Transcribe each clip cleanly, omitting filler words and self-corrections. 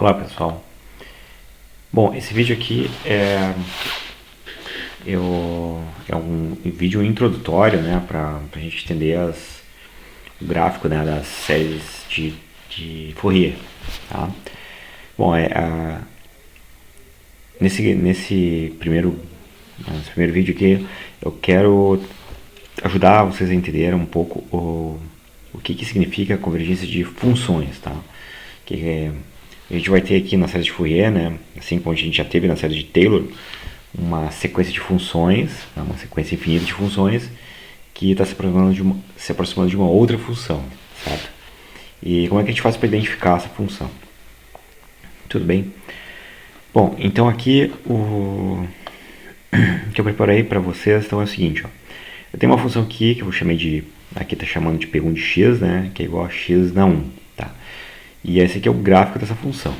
Olá pessoal, bom, esse vídeo aqui é um vídeo introdutório, né, para a gente entender o gráfico, né, das séries de Fourier, tá? Bom, nesse primeiro vídeo aqui eu quero ajudar vocês a entenderem um pouco o que significa a convergência de funções, tá? A gente vai ter aqui na série de Fourier, né, assim como a gente já teve na série de Taylor, uma sequência de funções, tá? Uma sequência infinita de funções que está se aproximando de uma outra função, certo? E como é que a gente faz para identificar essa função? Tudo bem? Bom, então aqui o que eu preparei para vocês então é o seguinte, ó. Eu tenho uma função aqui que eu vou chamar aqui está chamando de P1 de x, né, que é igual a x na 1, tá? E esse aqui é o gráfico dessa função.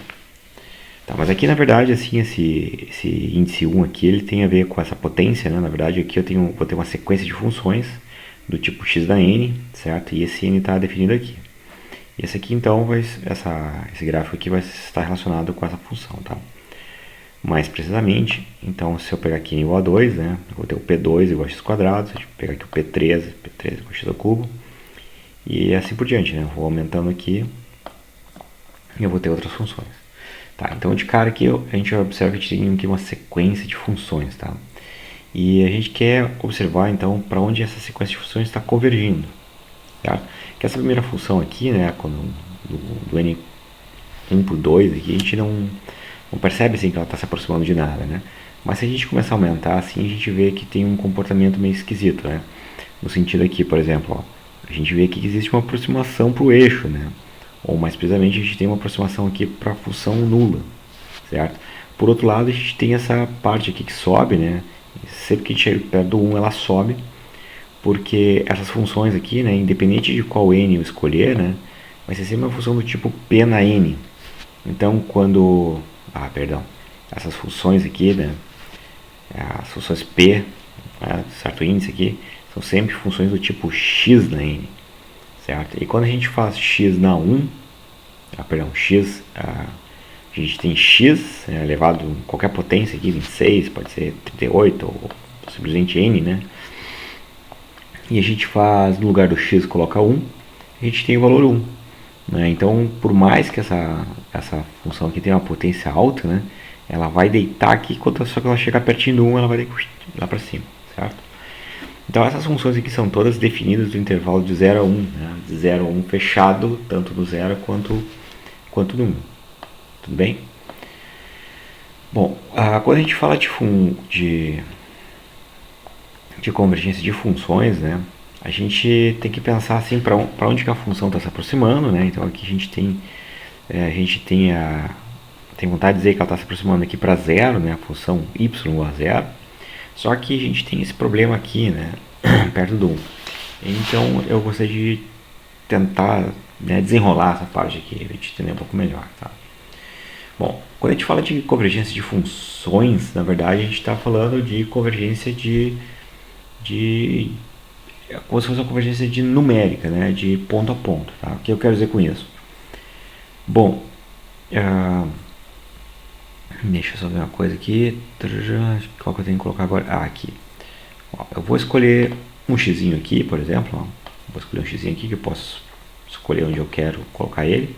Tá, mas aqui na verdade assim esse índice 1 aqui ele tem a ver com essa potência, né? Na verdade aqui vou ter uma sequência de funções do tipo x da n, certo? E esse n está definido aqui. E esse aqui então esse gráfico aqui vai estar relacionado com essa função, tá? Mais precisamente, então se eu pegar aqui n igual a 2, né? Eu vou ter o p2 igual a x quadrado, se eu pegar aqui o p3 igual a x ao cubo, e assim por diante, né? Eu vou aumentando aqui e eu vou ter outras funções. Tá, então de cara aqui a gente observa que a gente tem aqui uma sequência de funções, tá? E a gente quer observar então para onde essa sequência de funções está convergindo, tá? Que essa primeira função aqui, né, do n 1 por 2 aqui, a gente não percebe assim que ela está se aproximando de nada, né? Mas se a gente começar a aumentar assim, a gente vê que tem um comportamento meio esquisito, né? No sentido aqui, por exemplo, ó, a gente vê que existe uma aproximação para o eixo, né? Ou mais precisamente a gente tem uma aproximação aqui para a função nula, certo? Por outro lado, a gente tem essa parte aqui que sobe, né? Sempre que a gente chega perto do 1 ela sobe, porque essas funções aqui, né, independente de qual n eu escolher, né, vai ser sempre uma função do tipo p na n. Então essas funções aqui, né, as funções p, né, certo índice aqui, são sempre funções do tipo x na n. Certo? E quando a gente faz x na 1, a gente tem x elevado a qualquer potência aqui, 26, pode ser 38 ou simplesmente n, né? E a gente faz, no lugar do x, coloca 1, a gente tem o valor 1. Né? Então, por mais que essa função aqui tenha uma potência alta, né, ela vai deitar aqui, só que ela chegar pertinho do 1, ela vai lá para cima, certo? Então essas funções aqui são todas definidas no intervalo de 0 a 1, né? De 0 a 1 fechado, tanto no 0 quanto no 1. Tudo bem? Bom, quando a gente fala de convergência de funções, né, a gente tem que pensar assim para onde que a função está se aproximando, né? Então aqui a gente tem vontade de dizer que ela está se aproximando aqui para 0, né? A função y igual a 0. Só que a gente tem esse problema aqui, né, perto do 1. Então eu gostaria de tentar, né, desenrolar essa parte aqui, a gente entender um pouco melhor, tá? Bom, quando a gente fala de convergência de funções, na verdade a gente está falando de convergência como se fosse uma convergência de numérica, né, de ponto a ponto, tá? O que eu quero dizer com isso? Bom, deixa eu só ver uma coisa aqui. Qual que eu tenho que colocar agora? Aqui. Eu vou escolher um xzinho aqui, por exemplo. Vou escolher um xzinho aqui que eu posso escolher onde eu quero colocar ele.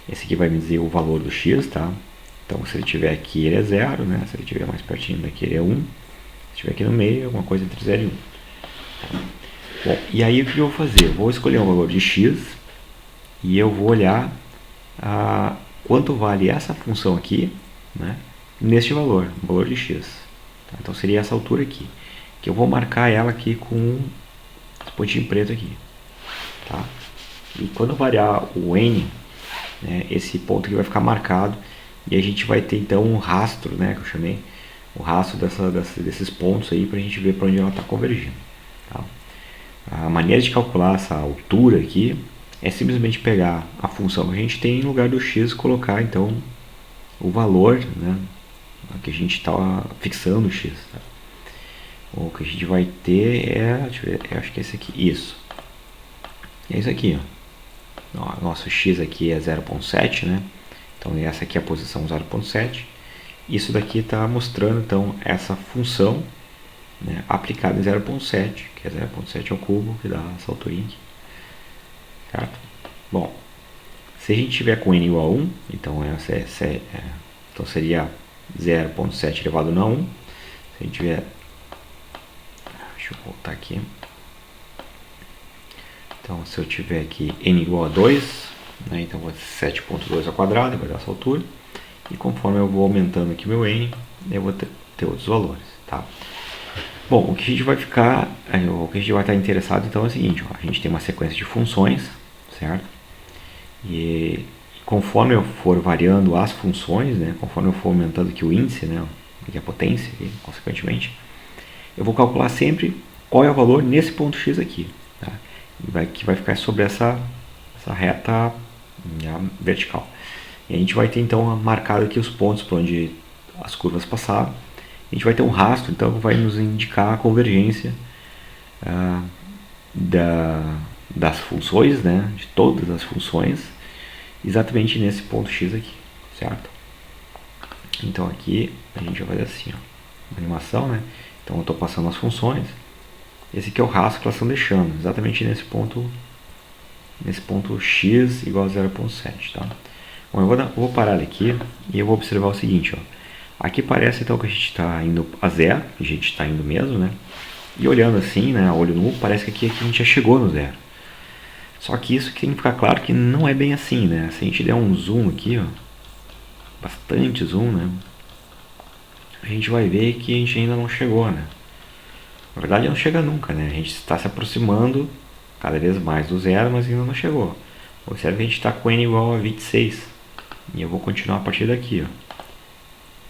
Esse aqui vai me dizer o valor do x, tá? Então se ele estiver aqui ele é 0, né? Se ele estiver mais pertinho daqui ele é 1. Se estiver aqui no meio, alguma coisa entre 0 e 1. Bom, e aí o que eu vou fazer? Eu vou escolher um valor de x e eu vou olhar quanto vale essa função aqui, né, neste valor de x. Tá? Então seria essa altura aqui, que eu vou marcar ela aqui com esse pontinho preto aqui. Tá? E quando variar o n, né, esse ponto aqui vai ficar marcado e a gente vai ter então um rastro, né, que eu chamei, o rastro desses pontos aí para a gente ver para onde ela está convergindo. Tá? A maneira de calcular essa altura aqui é simplesmente pegar a função que a gente tem em lugar do x e colocar então o valor, né, que a gente está fixando o x. Tá? O que a gente vai ter deixa eu ver, eu acho que é esse aqui, isso. É isso aqui, ó. Nosso x aqui é 0,7, né? Então essa aqui é a posição 0.7. Isso daqui está mostrando então essa função, né, aplicada em 0.7, que é 0.7 ao cubo, que dá essa alturinha aqui. Certo? Bom, se a gente tiver com n igual a 1, então, então seria 0.7 elevado a 1. Se a gente tiver... Deixa eu voltar aqui. Então, se eu tiver aqui n igual a 2, né, então vai ser 7.2 ao quadrado, vai dar essa altura. E conforme eu vou aumentando aqui meu n, eu vou ter outros valores. Tá? Bom, o que a gente vai ficar, o que a gente vai estar interessado então é o seguinte, ó, a gente tem uma sequência de funções, certo? E conforme eu for variando as funções, né, conforme eu for aumentando aqui o índice, né, aqui a potência, aqui, consequentemente, eu vou calcular sempre qual é o valor nesse ponto x aqui, tá? Que vai ficar sobre essa reta vertical. E a gente vai ter então marcado aqui os pontos por onde as curvas passaram. A gente vai ter um rastro, então vai nos indicar a convergência das funções, né, de todas as funções, exatamente nesse ponto x aqui, certo? Então aqui a gente vai fazer assim, ó, uma animação, né? Então eu estou passando as funções. Esse aqui é o rastro que elas estão deixando, exatamente nesse ponto x igual a 0.7, tá? Bom, eu vou parar aqui e eu vou observar o seguinte, ó. Aqui parece então que a gente está indo a zero, a gente está indo mesmo, né? E olhando assim, né, a olho nu, parece que aqui a gente já chegou no zero. Só que isso tem que ficar claro que não é bem assim, né? Se a gente der um zoom aqui, ó, bastante zoom, né? A gente vai ver que a gente ainda não chegou, né? Na verdade não chega nunca, né? A gente está se aproximando cada vez mais do zero, mas ainda não chegou. Observe que a gente está com n igual a 26. E eu vou continuar a partir daqui, ó.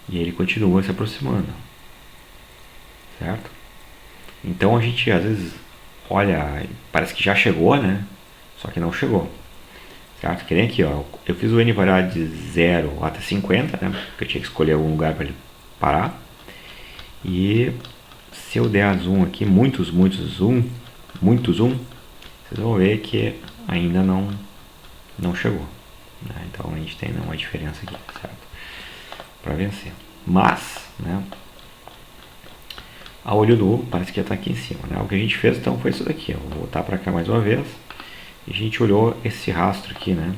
E ele continua se aproximando. Certo? Então a gente às vezes olha, parece que já chegou, né? Só que não chegou. Certo? Que nem aqui, ó. Eu fiz o n variar de 0 até 50, né? Porque eu tinha que escolher algum lugar para ele parar. E se eu der zoom aqui, muito zoom, vocês vão ver que ainda não chegou. Né? Então a gente tem uma diferença aqui, certo? Para vencer. Mas, né? A olho nu parece que já está aqui em cima, né? O que a gente fez então foi isso daqui. Eu vou voltar para cá mais uma vez. E a gente olhou esse rastro aqui, né?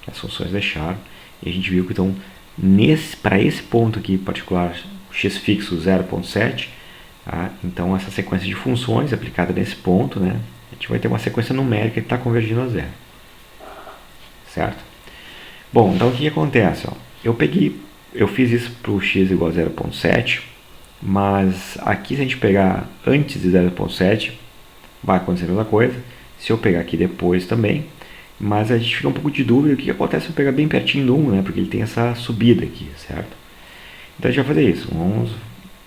Que as funções deixaram. E a gente viu que então, para esse ponto aqui particular, x fixo 0.7, tá? Então essa sequência de funções aplicada nesse ponto, né? A gente vai ter uma sequência numérica que está convergindo a zero. Certo? Bom, então o que acontece? Ó? Eu fiz isso para o x igual a 0.7, mas aqui se a gente pegar antes de 0.7, vai acontecer a mesma coisa. Se eu pegar aqui depois também, mas a gente fica um pouco de dúvida o que acontece se eu pegar bem pertinho do 1, né? Porque ele tem essa subida aqui, certo? Então a gente vai fazer isso.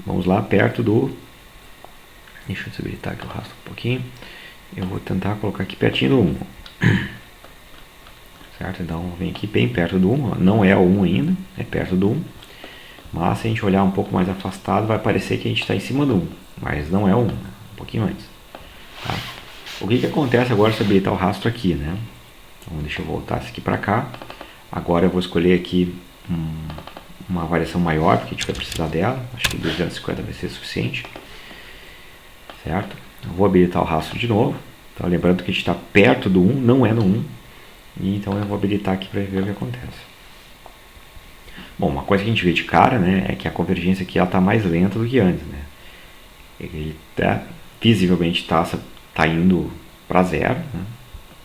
Vamos lá perto do... Deixa eu desabilitar aqui o rastro um pouquinho. Eu vou tentar colocar aqui pertinho do 1. Certo? Então vem aqui bem perto do 1. Não é o 1 ainda, é perto do 1. Mas se a gente olhar um pouco mais afastado, vai parecer que a gente está em cima do 1. Mas não é o 1, né? Um pouquinho antes. Tá? O que acontece agora se eu habilitar o rastro aqui, né? Então deixa eu voltar isso aqui para cá. Agora eu vou escolher aqui uma variação maior, porque a gente vai precisar dela. Acho que 250 vai ser suficiente. Certo? Eu vou habilitar o rastro de novo. Então lembrando que a gente está perto do 1, não é no 1. E então eu vou habilitar aqui para ver o que acontece. Bom, uma coisa que a gente vê de cara, né, é que a convergência aqui está mais lenta do que antes, né? Ele visivelmente está indo para zero, né?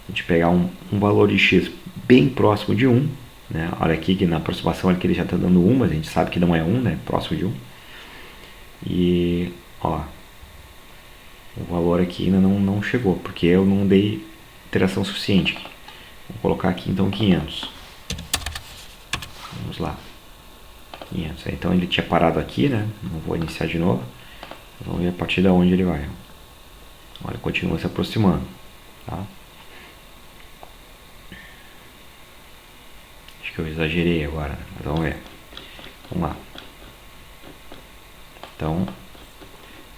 A gente pegar um valor de x bem próximo de 1, né? Olha aqui que na aproximação que ele já está dando 1, mas a gente sabe que não é 1, né? Próximo de 1. E, ó, o valor aqui ainda não chegou, porque eu não dei interação suficiente. Vou colocar aqui então 500. Vamos lá. 500. Então ele tinha parado aqui, né? Não vou iniciar de novo. Vamos ver a partir de onde ele vai. Olha, continua se aproximando. Tá? Acho que eu exagerei agora, mas vamos ver. Vamos lá. Então,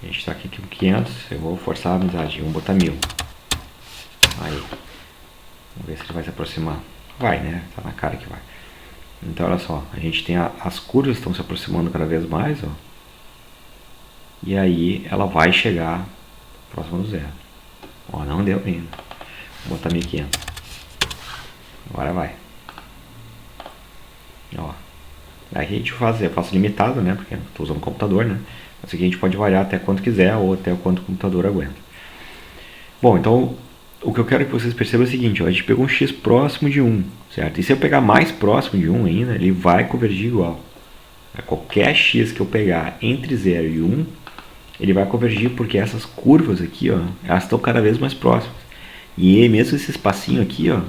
a gente está aqui com 500. Eu vou forçar a amizade. Vamos botar 1000. Aí. Vamos ver se ele vai se aproximar. Vai, né? Tá na cara que vai. Então olha só, a gente tem as curvas estão se aproximando cada vez mais, ó, e aí ela vai chegar próximo do zero. Ó, não deu ainda. Vou botar 1500. Agora vai. Ó. Aí a gente eu faço limitado, né? Porque estou usando o computador, né? Mas aqui a gente pode variar até quanto quiser ou até quanto o computador aguenta. Bom, então o que eu quero que vocês percebam é o seguinte, ó, a gente pegou um x próximo de 1, certo? E se eu pegar mais próximo de 1 ainda, ele vai convergir igual. Qualquer x que eu pegar entre 0 e 1, ele vai convergir porque essas curvas aqui, ó, elas estão cada vez mais próximas. E mesmo esse espacinho aqui, ó,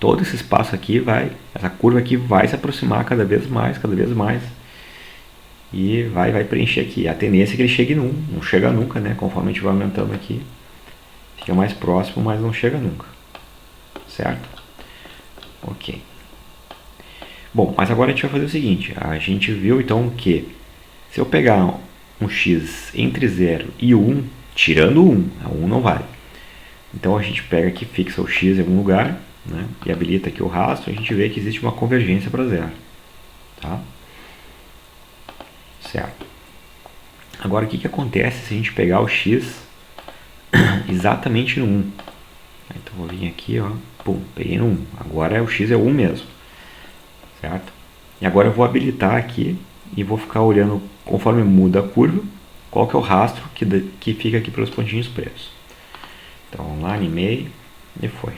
todo esse espaço aqui essa curva aqui vai se aproximar cada vez mais, e vai preencher aqui. A tendência é que ele chegue no 1, não chega nunca, né? Conforme a gente vai aumentando aqui, fica mais próximo, mas não chega nunca, certo? Ok. Bom, mas agora a gente vai fazer o seguinte, a gente viu então que se eu pegar um x entre 0 e 1, tirando o 1, a 1 não vale. Então a gente pega aqui, fixa o x em algum lugar, né, e habilita aqui o rastro, a gente vê que existe uma convergência para zero. Tá? Certo. Agora o que acontece se a gente pegar o x exatamente no 1? Então vou vir aqui, ó, pum, peguei no 1. Agora o x é 1 mesmo. Certo? E agora eu vou habilitar aqui e vou ficar olhando conforme muda a curva, qual que é o rastro que fica aqui pelos pontinhos pretos. Então vamos lá, animei e foi.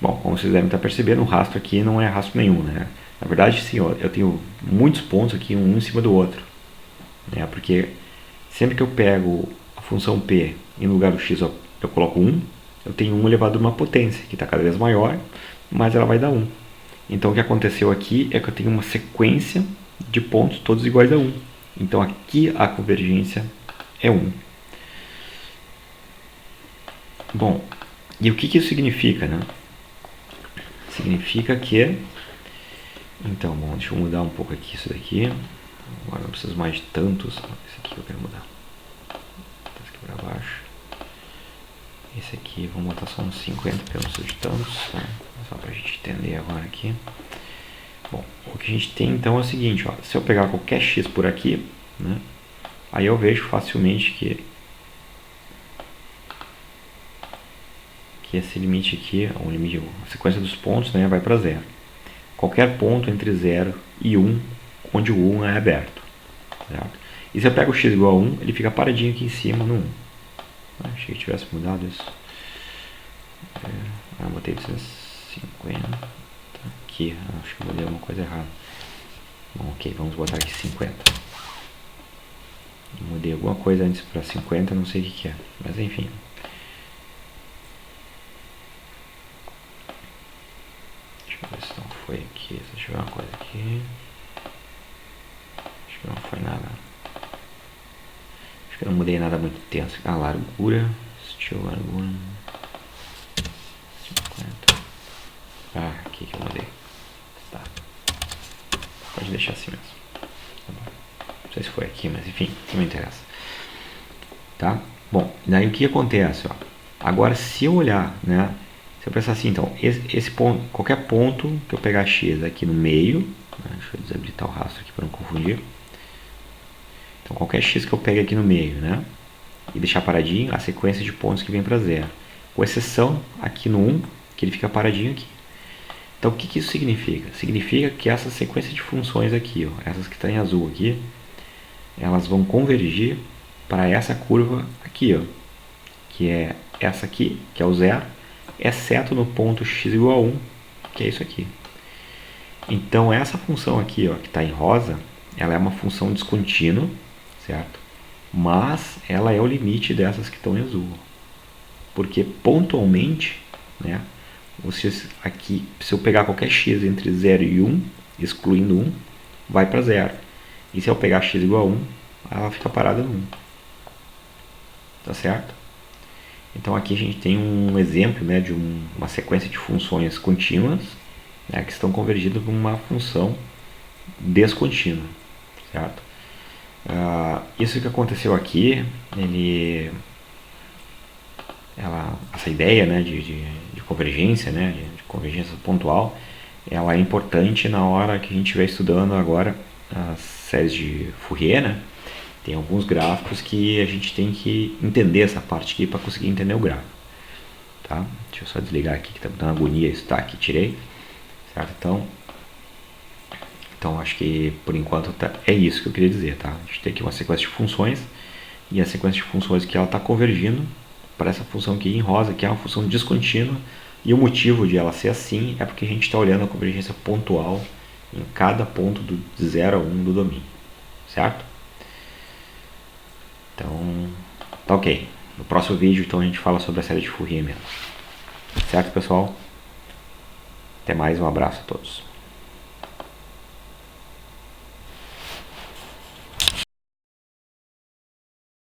Bom, como vocês devem estar percebendo, o rastro aqui não é rastro nenhum, né? Na verdade, sim, ó, eu tenho muitos pontos aqui, um em cima do outro, né? Porque sempre que eu pego a função p e no lugar do x eu coloco 1, eu tenho 1 elevado a uma potência, que está cada vez maior, mas ela vai dar 1. Então o que aconteceu aqui é que eu tenho uma sequência de pontos todos iguais a 1. Então aqui a convergência é 1. Bom, e o que isso significa, né? Significa que... Então, bom, deixa eu mudar um pouco aqui isso daqui. Agora não preciso mais de tantos. Esse aqui eu quero mudar. Esse aqui para baixo. Esse aqui, vamos botar só uns 50, porque eu não preciso de tantos. Tá? Só para a gente entender agora aqui. Bom, o que a gente tem então é o seguinte, ó, se eu pegar qualquer x por aqui, né, aí eu vejo facilmente que esse limite aqui, a sequência dos pontos, né, vai para zero. Qualquer ponto entre 0 e 1, onde o 1 é aberto. Certo? E se eu pego o x igual a 1, ele fica paradinho aqui em cima no 1. Achei que tivesse mudado isso. Botei 250. Aqui, acho que eu mudei alguma coisa errada. Bom, ok, vamos botar aqui 50. Mudei alguma coisa antes para 50, não sei o que é, mas enfim. Deixa eu ver se não foi aqui, se tiver uma coisa aqui. Acho que não foi nada. Acho que eu não mudei nada muito tenso. Ah, largura, estilo largura. 50. Ah, aqui que eu mudei. Tá. Pode deixar assim mesmo. Tá bom. Não sei se foi aqui, mas enfim, não me interessa. Tá? Bom, daí o que acontece? Ó? Agora, se eu olhar, né? Se eu pensar assim, então, esse ponto, qualquer ponto que eu pegar x aqui no meio, né, deixa eu desabilitar o rastro aqui para não confundir. Então, qualquer x que eu pegue aqui no meio, né? E deixar paradinho, a sequência de pontos que vem para zero. Com exceção aqui no 1, que ele fica paradinho aqui. Então, o que isso significa? Significa que essa sequência de funções aqui, ó, essas que estão em azul aqui, elas vão convergir para essa curva aqui, ó, que é essa aqui, que é o zero, exceto no ponto x igual a 1, que é isso aqui. Então, essa função aqui, ó, que está em rosa, ela é uma função descontínua, certo? Mas ela é o limite dessas que estão em azul. Porque pontualmente, né, aqui, se eu pegar qualquer x entre 0 e 1, excluindo 1, vai para 0. E se eu pegar x igual a 1, ela fica parada no 1. Tá certo? Então aqui a gente tem um exemplo, né, de uma sequência de funções contínuas, né, que estão convergidas para uma função descontínua. Certo? Isso que aconteceu aqui, essa ideia, né, de convergência, né, de convergência pontual, ela é importante na hora que a gente estiver estudando agora as séries de Fourier, né? Tem alguns gráficos que a gente tem que entender essa parte aqui para conseguir entender o gráfico, tá? Deixa eu só desligar aqui que tá dando agonia isso, tá? Aqui tirei, certo? Então acho que por enquanto é isso que eu queria dizer, tá? A gente tem aqui uma sequência de funções e a sequência de funções que ela está convergindo para essa função aqui em rosa, que é uma função descontínua, e o motivo de ela ser assim é porque a gente está olhando a convergência pontual em cada ponto de 0 a 1 do domínio, certo? Então, tá ok. No próximo vídeo, então, a gente fala sobre a série de Fourier mesmo. Certo, pessoal? Até mais, um abraço a todos.